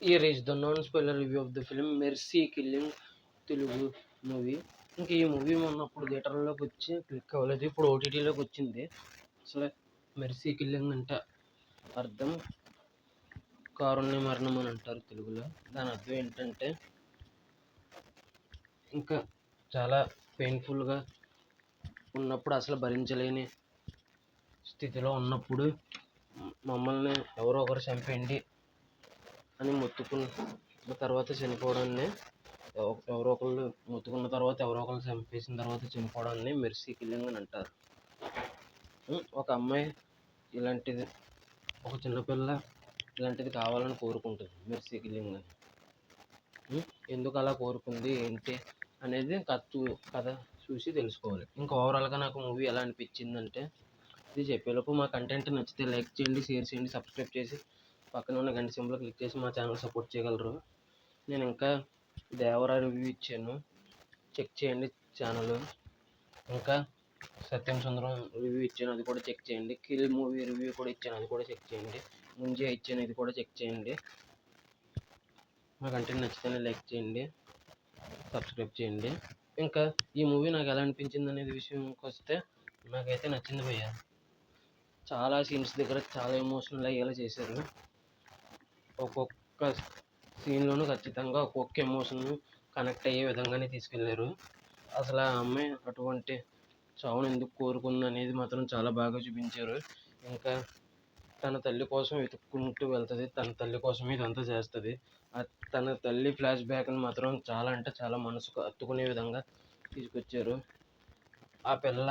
Here is the non-spoiler review of the film mercy killing Telugu movie. ఇంక ఈ movie మొన్నప్పుడు థియేటర్లోకి వచ్చి క్లిక్ అవ్వలేదు, ఇప్పుడు ఓటీటీలోకి వచ్చింది. అసలు మెర్సీ కిల్లింగ్ అంటే అర్థం కారుణ్య మరణం అని అంటారు తెలుగులో. దాని అర్థం ఏంటంటే ఇంకా చాలా పెయిన్ఫుల్గా ఉన్నప్పుడు, అసలు భరించలేని స్థితిలో ఉన్నప్పుడు మమ్మల్ని ఎవరో ఒకరు చంపేయండి అని మొత్తుకున్న తర్వాత చనిపోవడాన్ని, ఎవరో ఒకళ్ళు మొత్తుకున్న తర్వాత ఎవరో ఒకళ్ళు చంపేసిన తర్వాత చనిపోవడాన్ని మెర్సీ కిల్లింగ్ అని అంటారు. ఒక అమ్మాయి ఇలాంటిది, ఒక చిన్నపిల్ల ఇలాంటిది కావాలని కోరుకుంటుంది, మెర్సీ కిల్లింగ్ అని. ఎందుకు అలా కోరుకుంది ఏంటి అనేది కథ చూసి తెలుసుకోవాలి. ఇంకా ఓవరాల్గా నాకు మూవీ ఎలా అనిపించిందంటే, ఇది చెప్పేలోపు మా కంటెంట్ నచ్చితే లైక్ చేయండి, షేర్ చేయండి, సబ్స్క్రైబ్ చేసి పక్కన ఉన్న గంట సింబల్ క్లిక్ చేసి మా ఛానల్ సపోర్ట్ చేయగలరు. నేను ఇంకా దేవరా రివ్యూ ఇచ్చాను, చెక్ చేయండి ఛానల్. ఇంకా సత్యం సుందరం రివ్యూ ఇచ్చాను, అది కూడా చెక్ చేయండి. కిల్ మూవీ రివ్యూ కూడా ఇచ్చాను, అది కూడా చెక్ చేయండి. ముంజే ఇచ్చాను, ఇది కూడా చెక్ చేయండి. మా కంటెంట్ నచ్చితేనే లైక్ చేయండి, సబ్స్క్రైబ్ చేయండి. ఇంకా ఈ మూవీ నాకు ఎలా అనిపించింది అనేది విషయంకి వస్తే, నాకైతే నచ్చింది భయ్య. చాలా సీన్స్ దగ్గర చాలా ఎమోషనల్ అయ్యేలా చేశారు. ఒక్కొక్క సీన్లోనూ ఖచ్చితంగా ఒక్కొక్క ఎమోషన్ కనెక్ట్ అయ్యే విధంగానే తీసుకెళ్లారు. అసలు ఆ అమ్మాయి అటువంటి చావును ఎందుకు కోరుకుంది అనేది మాత్రం చాలా బాగా చూపించారు. ఇంకా తన తల్లి కోసం వెతుక్కుంటూ వెళ్తుంది, తన తల్లి కోసం ఇదంతా చేస్తుంది. తన తల్లి ఫ్లాష్ బ్యాక్ని మాత్రం చాలా అంటే చాలా మనసుకు హత్తుకునే విధంగా తీసుకొచ్చారు. ఆ పిల్ల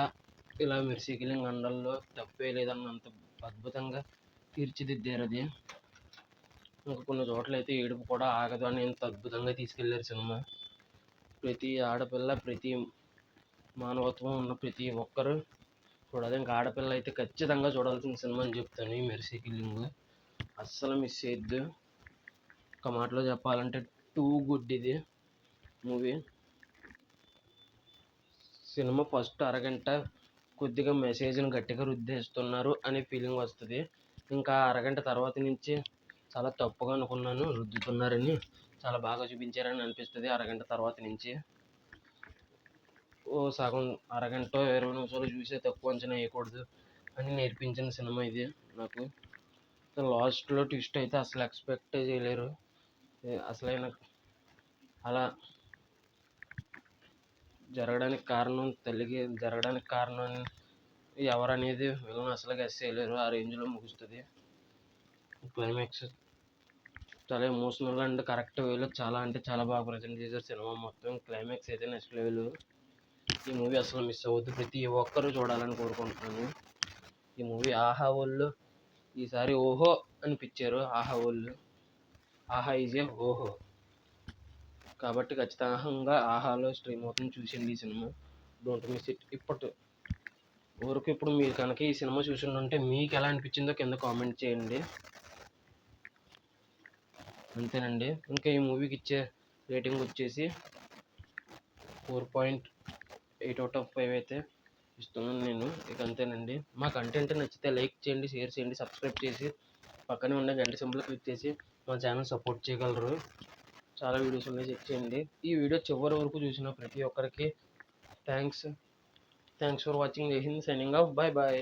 ఇలా మెర్సీ కిల్లింగ్ అండల్లో తప్పే లేదన్నంత అద్భుతంగా తీర్చిదిద్దారు అది. ఇంకా కొన్ని చోట్ల అయితే ఏడుపు కూడా ఆగదు అని ఎంత అద్భుతంగా తీసుకెళ్లారు సినిమా. ప్రతి ఆడపిల్ల, ప్రతి మానవత్వం ఉన్న ప్రతి ఒక్కరు చూడాలి. ఇంకా ఆడపిల్ల అయితే ఖచ్చితంగా చూడాల్సిన సినిమా అని చెప్తాను ఈ మెర్సీ కిల్లింగ్. అస్సలు మిస్ చేయొద్దు. ఒక మాటలో చెప్పాలంటే టూ గుడ్ ఇది మూవీ. సినిమా ఫస్ట్ అరగంట కొద్దిగా మెసేజ్ని గట్టిగా రుద్దేస్తున్నారు అనే ఫీలింగ్ వస్తుంది. ఇంకా అరగంట తర్వాత నుంచి చాలా తప్పుగా అనుకున్నాను, రుద్దుతున్నారని. చాలా బాగా చూపించారని అనిపిస్తుంది అరగంట తర్వాత నుంచి. సగం అరగంట 20 నిమిషాలు చూసే తక్కువ అంచనా వేయకూడదు అని నేర్పించిన సినిమా ఇది నాకు. లాస్ట్లో ట్విస్ట్ అయితే అసలు ఎక్స్పెక్ట్ చేయలేరు. అసలైన అలా జరగడానికి కారణం, తల్లికి జరగడానికి కారణం ఎవరనేది వీళ్ళని అసలు గెస్ చేయలేరు. ఆ రేంజ్లో ముగుస్తుంది. క్లైమాక్స్ చాలా ఎమోషనల్గా అండ్ కరెక్ట్ వేలో చాలా అంటే చాలా బాగా ప్రజెంట్ చేశారు సినిమా మొత్తం. క్లైమాక్స్ అయితే నెక్స్ట్ లెవెల్. ఈ మూవీ అసలు మిస్ అవ్వద్దు, ప్రతి ఒక్కరూ చూడాలని కోరుకుంటున్నాను. ఈ మూవీ ఆహా వాళ్ళు ఈసారి ఓహో అనిపించారు. ఆహా వాళ్ళు, ఆహా ఈజ్ ఏ ఓహో కాబట్టి ఖచ్చితంగా ఆహాలో స్ట్రీమ్ అవుతుంది, చూసిండి ఈ సినిమా. Don't miss it. ఇప్పుడు మీరు కనుక ఈ సినిమా చూసి ఉంటే మీకు ఎలా అనిపించిందో కింద కామెంట్ చేయండి. అంతేనండి. ఇంకా ఈ మూవీకి ఇచ్చే రేటింగ్ వచ్చేసి 4.8/5 అయితే ఇస్తున్నాను నేను. ఇక అంతేనండి. మా కంటెంట్ నచ్చితే లైక్ చేయండి, షేర్ చేయండి, సబ్స్క్రైబ్ చేసి పక్కనే ఉండే గంట సింబల్ క్లిక్ చేసి మా ఛానల్ సపోర్ట్ చేయగలరు. చాలా వీడియోస్ ఉన్నాయి, చెక్ చేయండి. ఈ వీడియో చివరి వరకు చూసిన ప్రతి ఒక్కరికి థ్యాంక్స్ ఫర్ వాచింగ్. జై హింద్, సైనింగ్ ఆఫ్. Bye bye.